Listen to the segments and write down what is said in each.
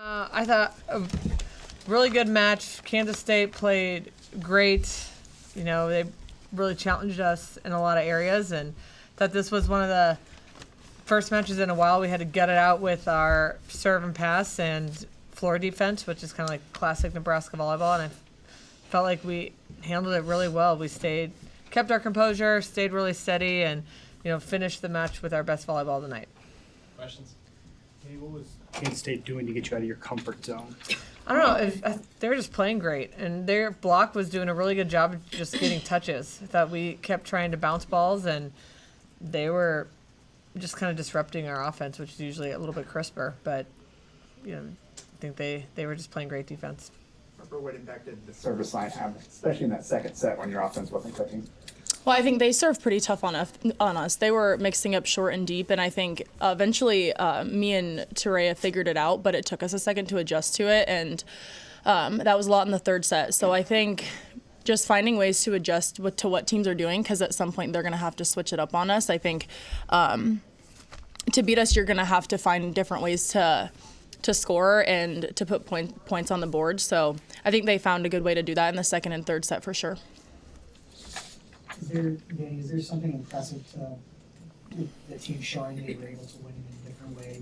I thought a really good match. Kansas State played great. You know, they really challenged us in a lot of areas, and thought this was one of the first matches in a while we had to gut it out with our serve and pass and floor defense, which is kind of like classic Nebraska volleyball, and I felt like we handled it really well. We kept our composure, stayed really steady, and finished the match with our best volleyball of the night. Questions? Hey, what was Kansas State doing to get you out of your comfort zone? I don't know. They were just playing great, and their block was doing a really good job of just getting touches. I thought we kept trying to bounce balls, and they were just kind of disrupting our offense, which is usually a little bit crisper. But I think they were just playing great defense. What impact did the service line have, especially in that second set when your offense wasn't clicking? Well, I think they served pretty tough on us. They were mixing up short and deep, and I think eventually me and Terea figured it out, but it took us a second to adjust to it, and that was a lot in the third set. So I think just finding ways to adjust to what teams are doing, because at some point they're going to have to switch it up on us. I think to beat us, you're going to have to find different ways to score and to put points on the board. So I think they found a good way to do that in the second and third set for sure. Is there something impressive to the team showing they were able to win in a different way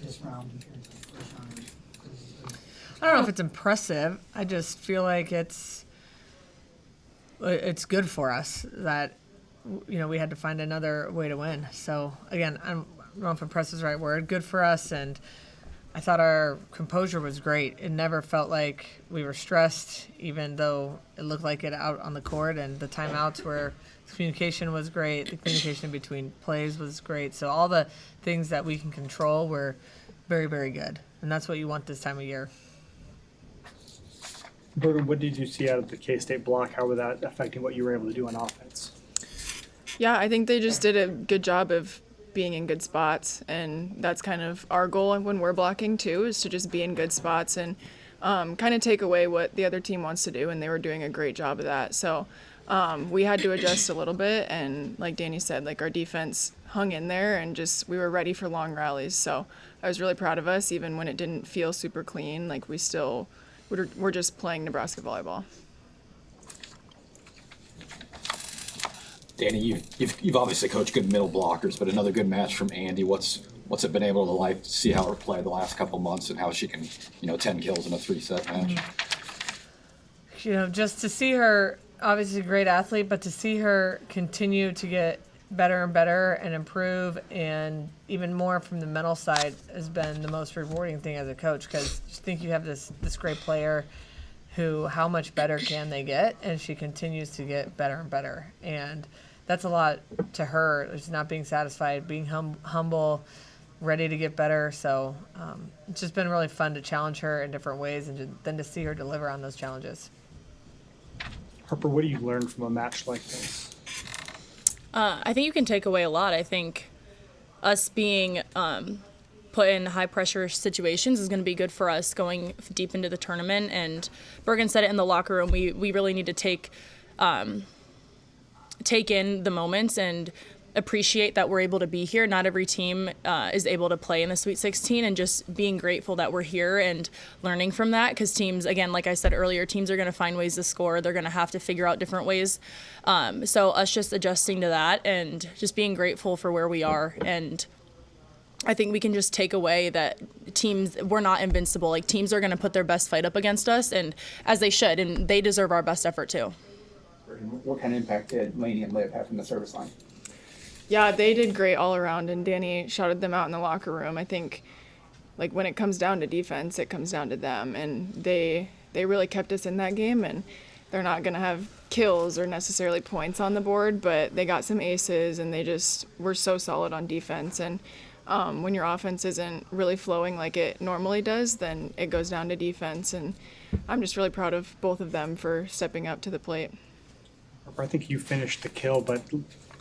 this round compared to the first round? I don't know if it's impressive. I just feel like it's good for us that we had to find another way to win. So again, I don't know if impressive is the right word. Good for us, and I thought our composure was great. It never felt like we were stressed, even though it looked like it out on the court, and the timeouts were, communication was great. The communication between plays was great. So all the things that we can control were very, very good. And that's what you want this time of year. Bergen, what did you see out of the K-State block? How was that affecting what you were able to do on offense? Yeah, I think they just did a good job of being in good spots, and that's kind of our goal when we're blocking too, is to just be in good spots and kind of take away what the other team wants to do, and they were doing a great job of that. So we had to adjust a little bit, and like Danny said, like our defense hung in there, and just we were ready for long rallies. So I was really proud of us, even when it didn't feel super clean. Like we're just playing Nebraska volleyball. Danny, you've obviously coached good middle blockers, but another good match from Andy. What's it been able to see how her play the last couple months and how she can 10 kills in a 3-set match? Just to see her, obviously a great athlete, but to see her continue to get better and better and improve, and even more from the mental side, has been the most rewarding thing as a coach, because you think you have this great player who, how much better can they get? And she continues to get better and better. And that's a lot to her. It's not being satisfied, being humble, ready to get better. So it's just been really fun to challenge her in different ways, and then to see her deliver on those challenges. Harper, what do you learn from a match like this? I think you can take away a lot. I think us being put in high-pressure situations is going to be good for us going deep into the tournament. And Bergen said it in the locker room, we really need to take in the moments and appreciate that we're able to be here. Not every team is able to play in the Sweet 16, and just being grateful that we're here and learning from that, because teams, again, like I said earlier, teams are going to find ways to score. They're going to have to figure out different ways. So us just adjusting to that and just being grateful for where we are. And I think we can just take away that we're not invincible. Like, teams are going to put their best fight up against us, and as they should, and they deserve our best effort too. What kind of impact did Lainey and Liv have from the service line? Yeah, they did great all around, and Danny shouted them out in the locker room. I think, like, when it comes down to defense, it comes down to them, and they really kept us in that game, and they're not going to have kills or necessarily points on the board, but they got some aces, and they just were so solid on defense. And when your offense isn't really flowing like it normally does, then it goes down to defense, and I'm just really proud of both of them for stepping up to the plate. I think you finished the kill, but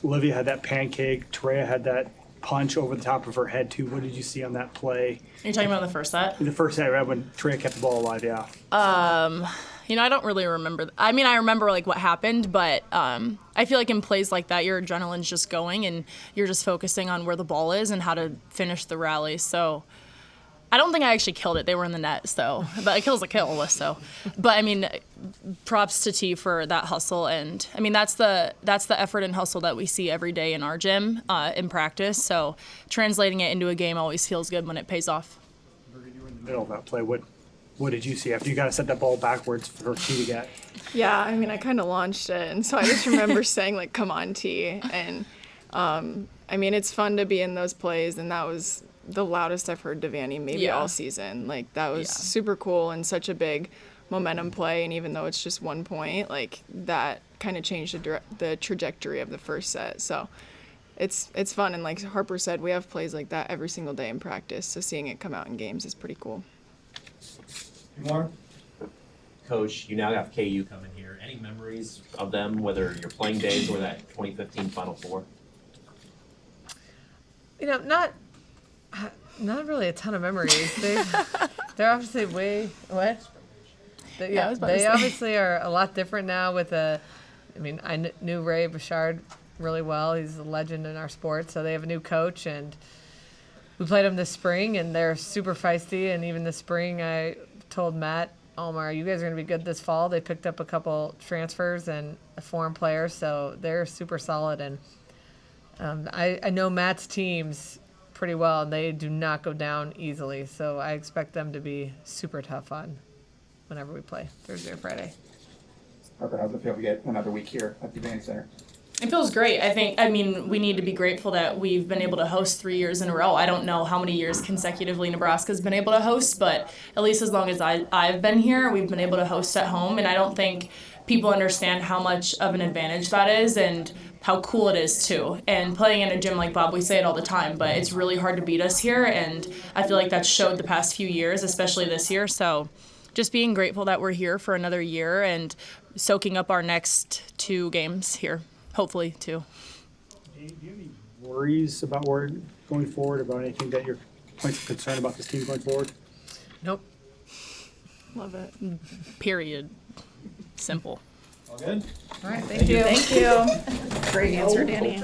Olivia had that pancake. Terea had that punch over the top of her head too. What did you see on that play? Are you talking about in the first set? In the first set, right, when Terea kept the ball alive, yeah. I don't really remember. I mean, I remember like what happened, but I feel like in plays like that, your adrenaline's just going, and you're just focusing on where the ball is and how to finish the rally. So I don't think I actually killed it. They were in the net, so. But a kill's a kill, so. But, I mean, props to T for that hustle. And, I mean, that's the effort and hustle that we see every day in our gym in practice. So translating it into a game always feels good when it pays off. You were in the middle of that play. What did you see after you got to set that ball backwards for T to get? Yeah, I mean, I kind of launched it, and so I just remember saying, like, come on, T. And, I mean, it's fun to be in those plays, and that was the loudest I've heard Devaney maybe all season. Like, that was super cool and such a big momentum play, and even though it's just 1 point, like, that kind of changed the trajectory of the first set. So it's fun, and like Harper said, we have plays like that every single day in practice, so seeing it come out in games is pretty cool. More? Coach, you now have KU coming here. Any memories of them, whether your playing days or that 2015 Final Four? You know, not really a ton of memories. They're obviously what? They obviously are a lot different now with I knew Ray Bouchard really well. He's a legend in our sport. So they have a new coach, and we played them this spring, and they're super feisty. And even this spring, I told Matt Almar, you guys are going to be good this fall. They picked up a couple transfers and a foreign player, so they're super solid. And I know Matt's teams pretty well, and they do not go down easily. So I expect them to be super tough on whenever we play, Thursday or Friday. Harper, how's it feel to get another week here at the Advantage Center? It feels great. I mean, we need to be grateful that we've been able to host 3 years in a row. I don't know how many years consecutively Nebraska's been able to host, but at least as long as I've been here, we've been able to host at home, and I don't think people understand how much of an advantage that is and how cool it is too. And playing in a gym like Bob, we say it all the time, but it's really hard to beat us here, and I feel like that's showed the past few years, especially this year. So just being grateful that we're here for another year and soaking up our next 2 games here. Hopefully, too. Do you have any worries about going forward, about anything that you're points of concern about this team going forward? Nope. Love it. Period. Simple. All good? All right, thank you. Thank you. Great answer, Danny.